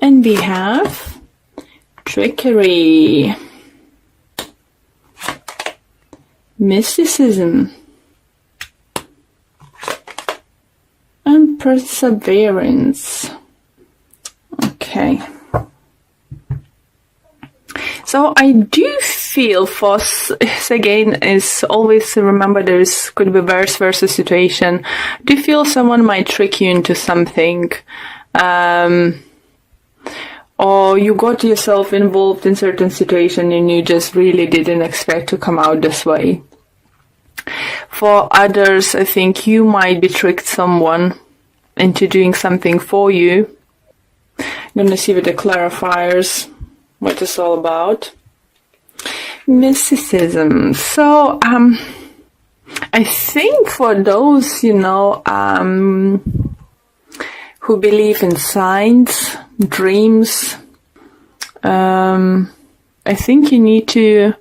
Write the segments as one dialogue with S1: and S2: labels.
S1: And we have trickery, mysticism, and perseverance. Okay. So I do feel for, again, is always remember there's could be vice versa situation. Do you feel someone might trick you into something? Or you got yourself involved in certain situation and you just really didn't expect to come out this way. For others, I think you might be tricked someone into doing something for you. I'm going to see with the clarifiers what it's all about. Mysticism. So, I think for those, who believe in signs, dreams, I think you need to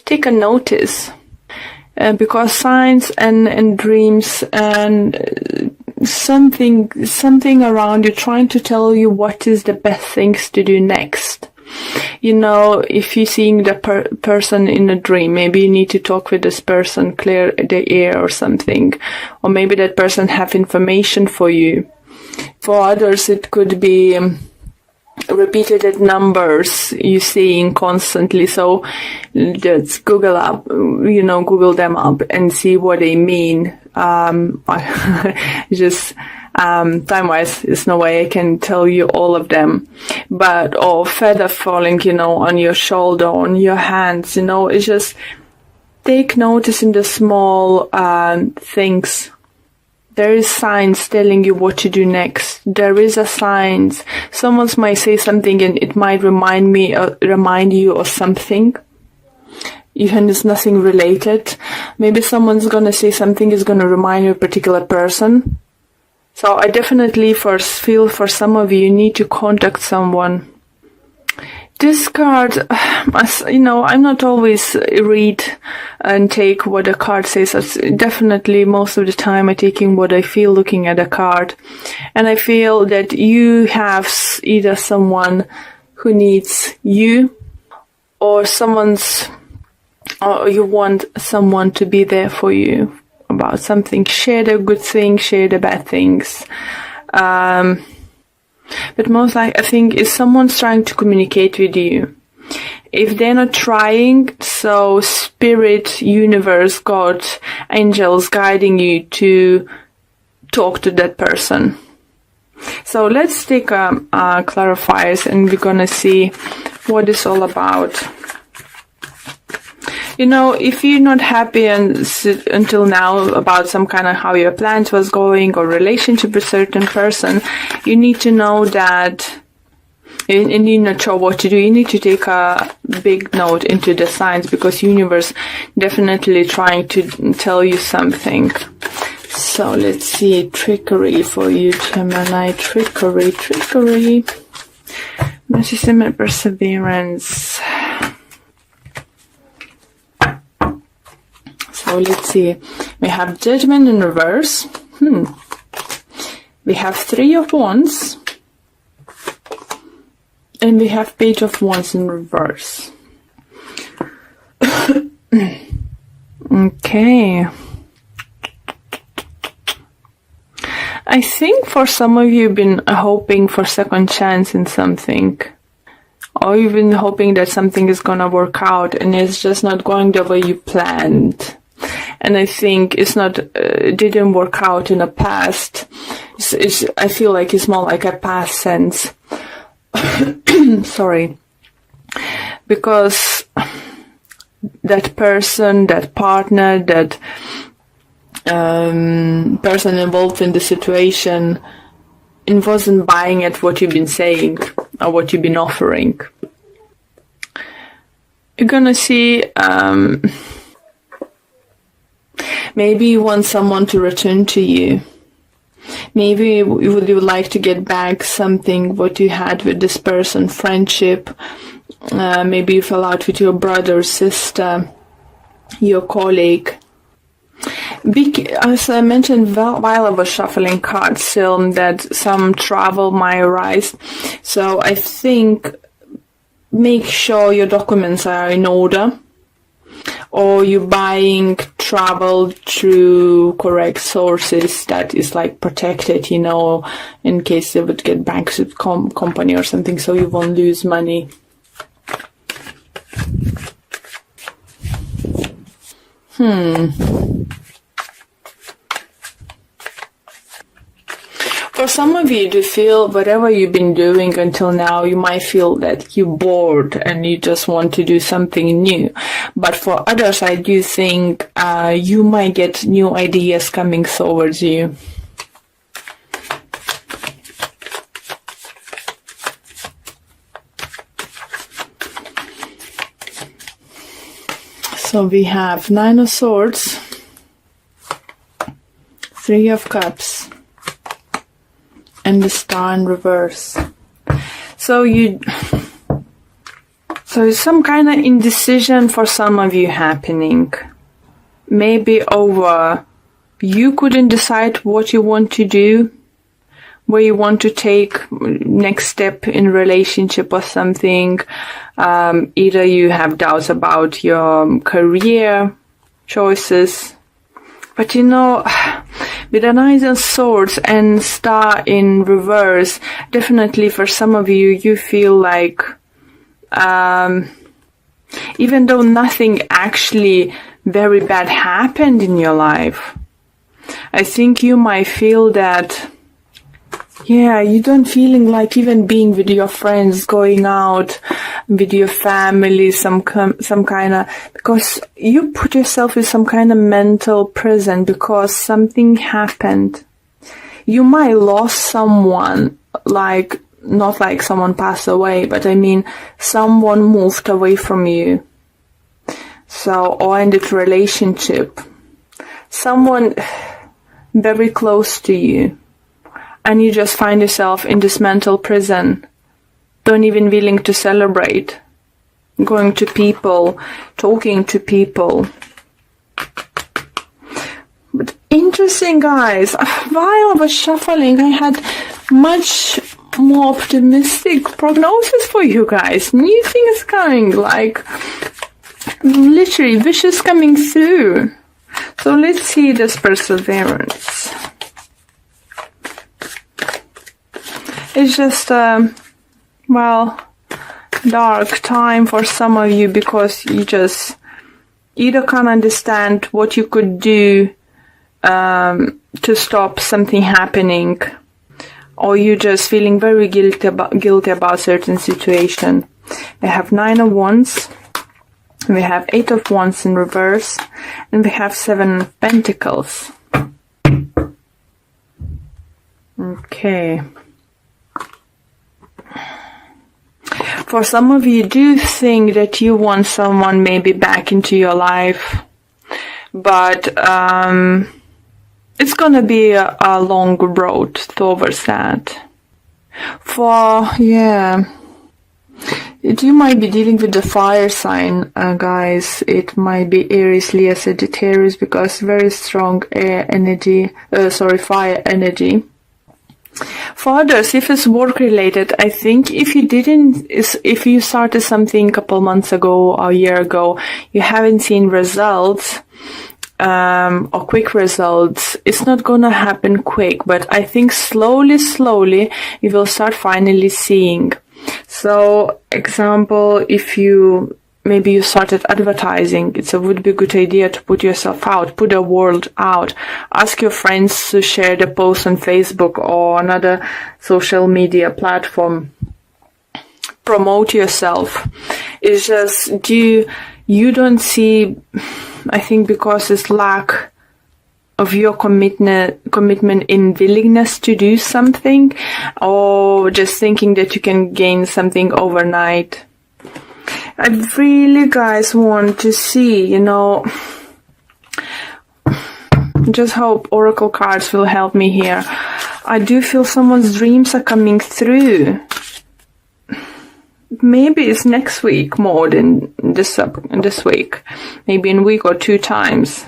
S1: take a notice, because signs and dreams and something around you trying to tell you what is the best things to do next. If you're seeing the person in a dream, maybe you need to talk with this person, clear the air or something, or maybe that person have information for you. For others, it could be repeated numbers you're seeing constantly. So just Google them up and see what they mean. Time-wise, there's no way I can tell you all of them. Or feather falling, on your shoulder, on your hands, it's just take notice in the small things. There is signs telling you what to do next. There is a signs. Someone might say something and it might remind you of something. Even it's nothing related. Maybe someone's gonna say something is gonna remind you of a particular person. So I definitely feel for some of you need to contact someone. This card, I'm not always read and take what the card says. Definitely most of the time I'm taking what I feel looking at a card. And I feel that you have either someone who needs you or you want someone to be there for you about something. Share the good things, share the bad things. But most likely, I think, is someone's trying to communicate with you. If they're not trying, so spirit, universe, God, angels guiding you to talk to that person. So let's take clarifiers and we're gonna see what it's all about. If you're not happy until now about some kind of how your plans was going or relationship with a certain person, you need to know that, and you're not sure what to do, you need to take a big note into the signs, because universe definitely trying to tell you something. So let's see, trickery for you, Gemini, trickery, mysticism and perseverance. So let's see, we have judgment in reverse. We have 3 of Wands. And we have Page of Wands in reverse. Okay. I think for some of you have been hoping for second chance in something. Or you've been hoping that something is gonna work out and it's just not going the way you planned. And I think it didn't work out in the past. I feel like it's more like a past sense. Sorry. Because that person, that partner, that person involved in the situation wasn't buying at what you've been saying or what you've been offering. You're gonna see maybe you want someone to return to you. Maybe you would like to get back something what you had with this person, friendship. Maybe you fell out with your brother, sister, your colleague. As I mentioned while I was shuffling cards, still that some travel might arise. So I think make sure your documents are in order, or you're buying travel through correct sources that is like protected, in case they would get bankrupt company or something, so you won't lose money. For some of you to feel whatever you've been doing until now, you might feel that you're bored and you just want to do something new. But for others, I do think you might get new ideas coming towards you. So we have 9 of Swords, 3 of Cups, and the Star in reverse. So some kind of indecision for some of you happening. Maybe over you couldn't decide what you want to do, where you want to take next step in relationship or something. Either you have doubts about your career choices, but with an Knight of Swords and Star in reverse, definitely for some of you, you feel like even though nothing actually very bad happened in your life, I think you might feel that, you don't feeling like even being with your friends, going out with your family, some kind of, because you put yourself in some kind of mental prison because something happened. You might lost someone, not like someone passed away, but I mean someone moved away from you. So, or ended relationship. Someone very close to you. And you just find yourself in this mental prison. Don't even willing to celebrate. Going to people, talking to people. But interesting, guys. While I was shuffling, I had much more optimistic prognosis for you guys. New things coming, like literally wishes coming through. So let's see this perseverance. It's just, dark time for some of you because you just either can't understand what you could do to stop something happening, or you just feeling very guilty about certain situation. We have 9 of Wands, we have 8 of Wands in reverse, and we have 7 of Pentacles. Okay. For some of you, do think that you want someone maybe back into your life, but it's gonna be a long road towards that. You might be dealing with the fire sign, guys. It might be Aries, Leo, Sagittarius, because very strong fire energy. For others, if it's work related, I think if you started something a couple months ago or a year ago, you haven't seen results, or quick results, it's not gonna happen quick, but I think slowly, you will start finally seeing. So, example, if maybe you started advertising, it would be a good idea to put yourself out, put the word out. Ask your friends to share the post on Facebook or another social media platform. Promote yourself. It's just, you don't see, I think because it's lack of your commitment in willingness to do something, or just thinking that you can gain something overnight. I really, guys, want to see, just hope Oracle cards will help me here. I do feel someone's dreams are coming through. Maybe it's next week more than this week. Maybe in a week or 2 times.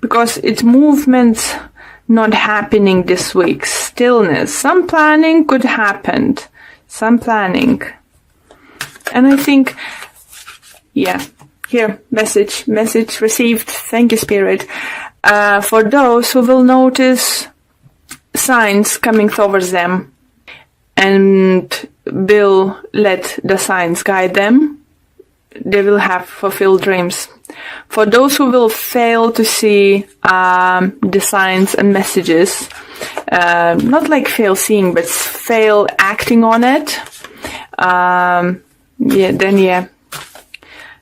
S1: because it's movements not happening this week. Stillness. Some planning could happen. Some planning. And I think, yeah, here, message received. Thank you, Spirit. For those who will notice signs coming towards them and will let the signs guide them, they will have fulfilled dreams. For those who will fail to see the signs and messages, not like fail seeing, but fail acting on it,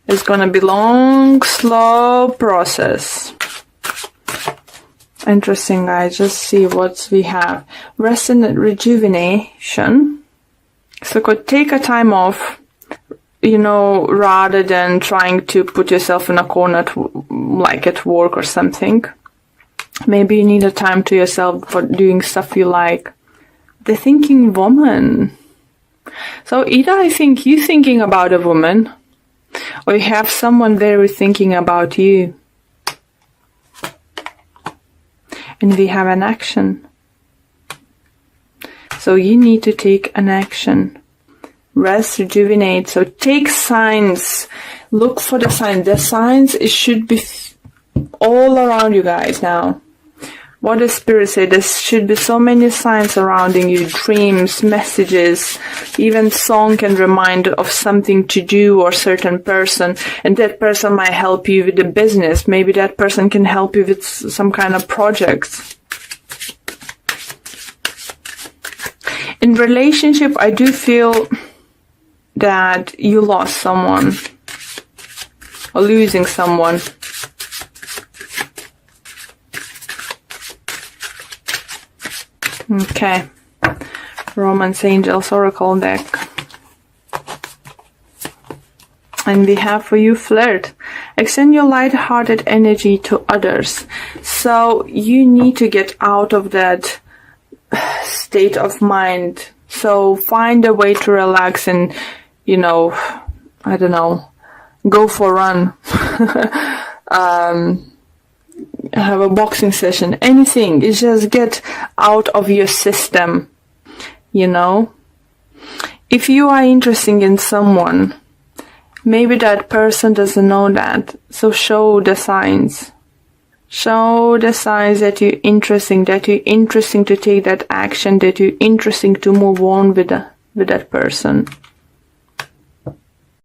S1: it's gonna be long, slow process. Interesting, guys. Just see what we have. Rest and rejuvenation. So could take a time off, rather than trying to put yourself in a corner, like at work or something. Maybe you need a time to yourself for doing stuff you like. The thinking woman. So either I think you thinking about a woman, or you have someone very thinking about you. And we have an action. So you need to take an action. Rest, rejuvenate. So take signs. Look for the signs. The signs, it should be all around you guys now. What does Spirit say? There should be so many signs surrounding you. Dreams, messages, even song can remind of something to do or certain person. And that person might help you with the business. Maybe that person can help you with some kind of project. In relationship, I do feel that you lost someone or losing someone. Okay, Romance Angels Oracle deck. And we have for you flirt. Extend your light-hearted energy to others. So you need to get out of that state of mind. So find a way to relax and, I don't know, go for a run. Have a boxing session, anything. It's just get out of your system, If you are interested in someone, maybe that person doesn't know that. So show the signs. Show the signs that you're interesting to take that action, that you're interesting to move on with that person.